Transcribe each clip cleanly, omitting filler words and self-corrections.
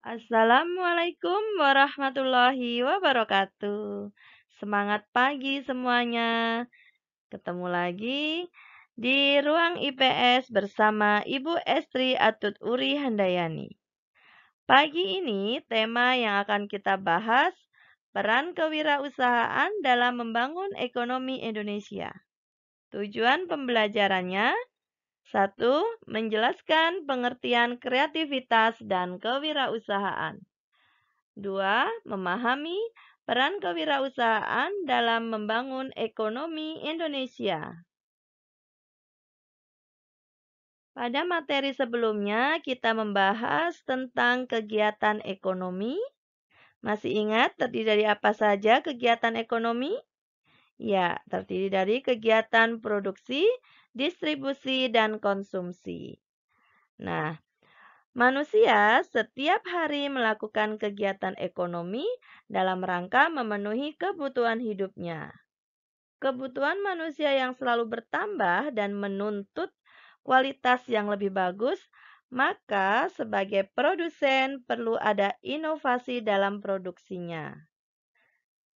Assalamualaikum warahmatullahi wabarakatuh. Semangat pagi semuanya. Ketemu lagi di ruang IPS bersama Ibu Estri Atut Uri Handayani. Pagi ini tema yang akan kita bahas peran kewirausahaan dalam membangun ekonomi Indonesia. Tujuan pembelajarannya: 1. Menjelaskan pengertian kreativitas dan kewirausahaan. 2. Memahami peran kewirausahaan dalam membangun ekonomi Indonesia. Pada materi sebelumnya, kita membahas tentang kegiatan ekonomi. Masih ingat terdiri dari apa saja kegiatan ekonomi? Ya, terdiri dari kegiatan produksi, distribusi, dan konsumsi. Nah, manusia setiap hari melakukan kegiatan ekonomi dalam rangka memenuhi kebutuhan hidupnya. Kebutuhan manusia yang selalu bertambah dan menuntut kualitas yang lebih bagus, maka sebagai produsen perlu ada inovasi dalam produksinya.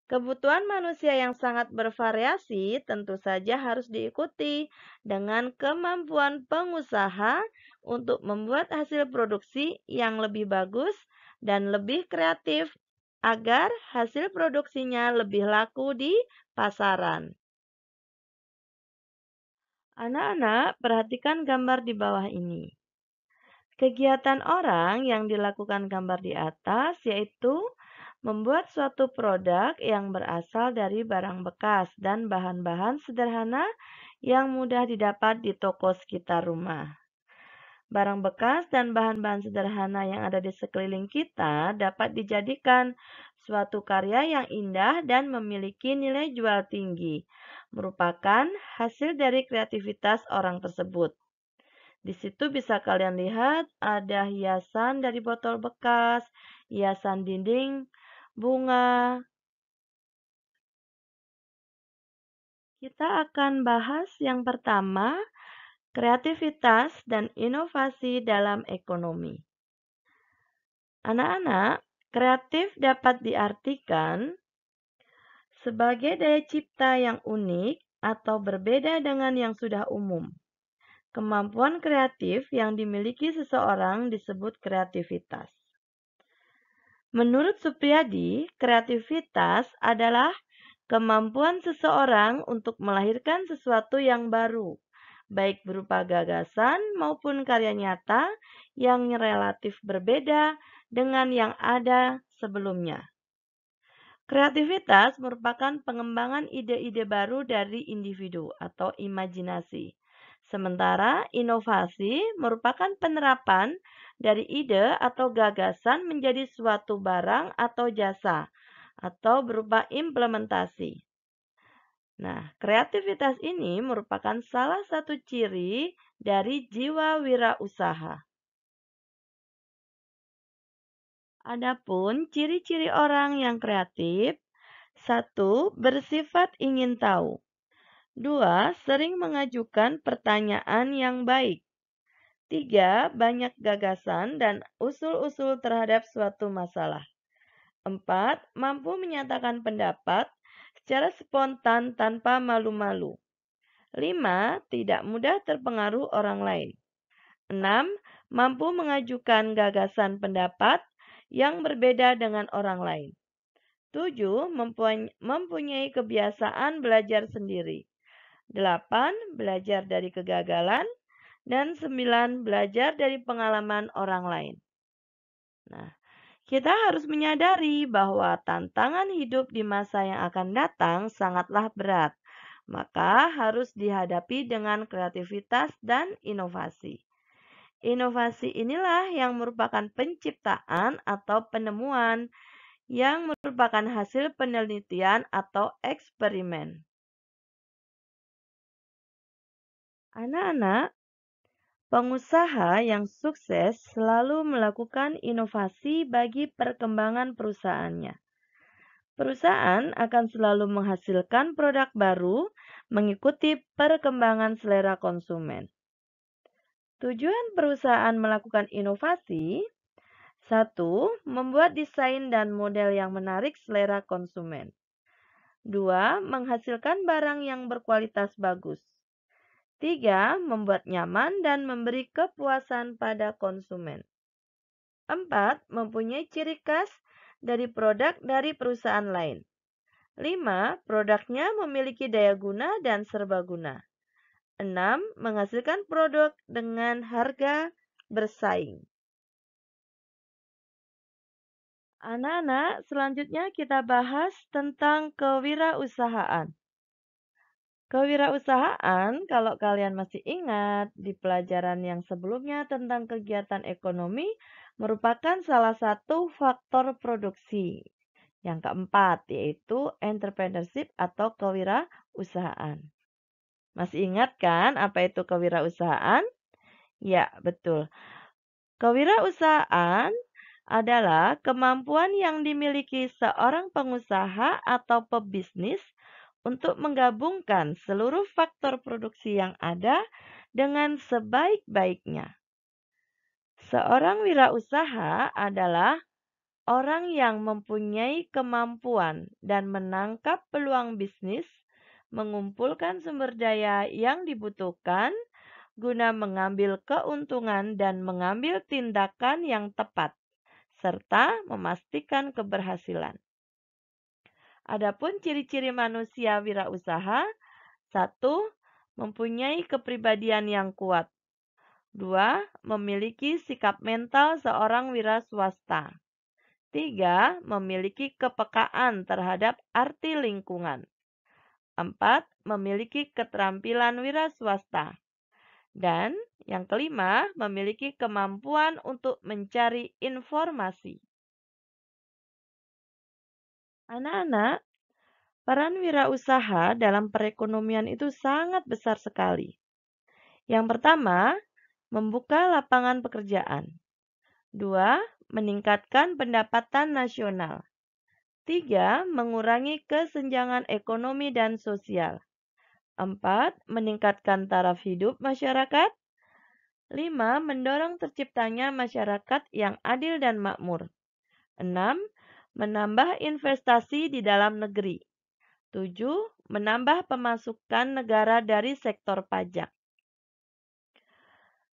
Kebutuhan manusia yang sangat bervariasi tentu saja harus diikuti dengan kemampuan pengusaha untuk membuat hasil produksi yang lebih bagus dan lebih kreatif agar hasil produksinya lebih laku di pasaran. Anak-anak, perhatikan gambar di bawah ini. Kegiatan orang yang dilakukan gambar di atas yaitu membuat suatu produk yang berasal dari barang bekas dan bahan-bahan sederhana yang mudah didapat di toko sekitar rumah. Barang bekas dan bahan-bahan sederhana yang ada di sekeliling kita dapat dijadikan suatu karya yang indah dan memiliki nilai jual tinggi, merupakan hasil dari kreativitas orang tersebut. Di situ bisa kalian lihat ada hiasan dari botol bekas, hiasan dinding, bunga. Kita akan bahas yang pertama, kreativitas dan inovasi dalam ekonomi. Anak-anak, kreatif dapat diartikan sebagai daya cipta yang unik atau berbeda dengan yang sudah umum. Kemampuan kreatif yang dimiliki seseorang disebut kreativitas. Menurut Supriyadi, kreativitas adalah kemampuan seseorang untuk melahirkan sesuatu yang baru, baik berupa gagasan maupun karya nyata yang relatif berbeda dengan yang ada sebelumnya. Kreativitas merupakan pengembangan ide-ide baru dari individu atau imajinasi. Sementara inovasi merupakan penerapan dari ide atau gagasan menjadi suatu barang atau jasa atau berupa implementasi. Nah, kreativitas ini merupakan salah satu ciri dari jiwa wirausaha. Adapun ciri-ciri orang yang kreatif: 1. Bersifat ingin tahu. 2. Sering mengajukan pertanyaan yang baik. 3. Banyak gagasan dan usul-usul terhadap suatu masalah. 4. Mampu menyatakan pendapat secara spontan tanpa malu-malu. 5. Tidak mudah terpengaruh orang lain. 6. Mampu mengajukan gagasan pendapat yang berbeda dengan orang lain. 7. Mempunyai kebiasaan belajar sendiri. 8. Belajar dari kegagalan. Dan 9. Belajar dari pengalaman orang lain. Nah, kita harus menyadari bahwa tantangan hidup di masa yang akan datang sangatlah berat. Maka harus dihadapi dengan kreativitas dan inovasi. Inovasi inilah yang merupakan penciptaan atau penemuan yang merupakan hasil penelitian atau eksperimen. Anak-anak, pengusaha yang sukses selalu melakukan inovasi bagi perkembangan perusahaannya. Perusahaan akan selalu menghasilkan produk baru mengikuti perkembangan selera konsumen. Tujuan perusahaan melakukan inovasi: Satu, membuat desain dan model yang menarik selera konsumen. Dua, menghasilkan barang yang berkualitas bagus. Tiga, membuat nyaman dan memberi kepuasan pada konsumen. Empat, mempunyai ciri khas dari produk dari perusahaan lain. Lima, produknya memiliki daya guna dan serbaguna. Enam, menghasilkan produk dengan harga bersaing. Anak-anak, selanjutnya kita bahas tentang kewirausahaan. Kewirausahaan, kalau kalian masih ingat di pelajaran yang sebelumnya tentang kegiatan ekonomi, merupakan salah satu faktor produksi. Yang keempat, yaitu entrepreneurship atau kewirausahaan. Masih ingat kan apa itu kewirausahaan? Ya, betul. Kewirausahaan adalah kemampuan yang dimiliki seorang pengusaha atau pebisnis untuk menggabungkan seluruh faktor produksi yang ada dengan sebaik-baiknya. Seorang wirausaha adalah orang yang mempunyai kemampuan dan menangkap peluang bisnis, mengumpulkan sumber daya yang dibutuhkan guna mengambil keuntungan dan mengambil tindakan yang tepat, serta memastikan keberhasilan. Adapun ciri-ciri manusia wirausaha, satu, mempunyai kepribadian yang kuat. Dua, memiliki sikap mental seorang wira swasta. Tiga, memiliki kepekaan terhadap arti lingkungan. Empat, memiliki keterampilan wira swasta. Dan yang kelima, memiliki kemampuan untuk mencari informasi. Anak-anak, peran wirausaha dalam perekonomian itu sangat besar sekali. Yang pertama, membuka lapangan pekerjaan. Dua, meningkatkan pendapatan nasional. Tiga, mengurangi kesenjangan ekonomi dan sosial. Empat, meningkatkan taraf hidup masyarakat. Lima, mendorong terciptanya masyarakat yang adil dan makmur. Enam, menambah investasi di dalam negeri. Tujuh, menambah pemasukan negara dari sektor pajak.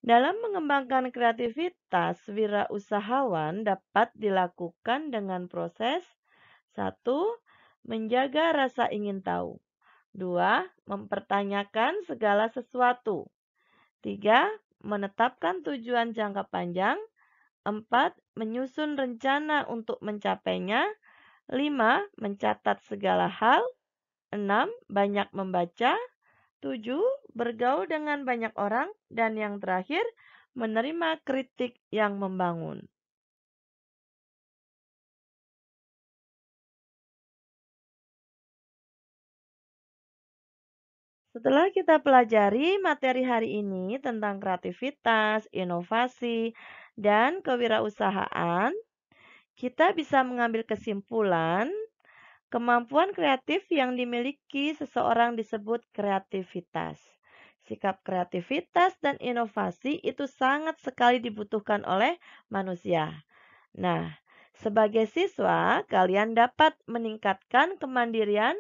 Dalam mengembangkan kreativitas, wirausahawan dapat dilakukan dengan proses satu, menjaga rasa ingin tahu. Dua, mempertanyakan segala sesuatu. Tiga, menetapkan tujuan jangka panjang. Empat, menyusun rencana untuk mencapainya. Lima, mencatat segala hal. Enam, banyak membaca. Tujuh, bergaul dengan banyak orang. Dan yang terakhir, menerima kritik yang membangun. Setelah kita pelajari materi hari ini tentang kreativitas, inovasi, dan kewirausahaan, kita bisa mengambil kesimpulan kemampuan kreatif yang dimiliki seseorang disebut kreativitas. Sikap kreativitas dan inovasi itu sangat sekali dibutuhkan oleh manusia. Nah, sebagai siswa, kalian dapat meningkatkan kemandirian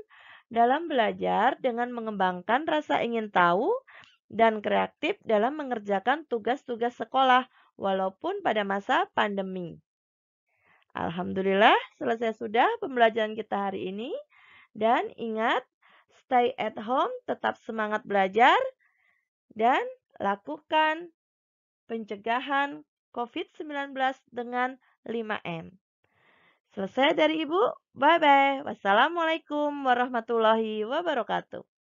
dalam belajar dengan mengembangkan rasa ingin tahu dan kreatif dalam mengerjakan tugas-tugas sekolah, walaupun pada masa pandemi. Alhamdulillah, selesai sudah pembelajaran kita hari ini. Dan ingat, stay at home, tetap semangat belajar, dan lakukan pencegahan COVID-19 dengan 5M. Selesai dari Ibu. Bye-bye. Wassalamualaikum warahmatullahi wabarakatuh.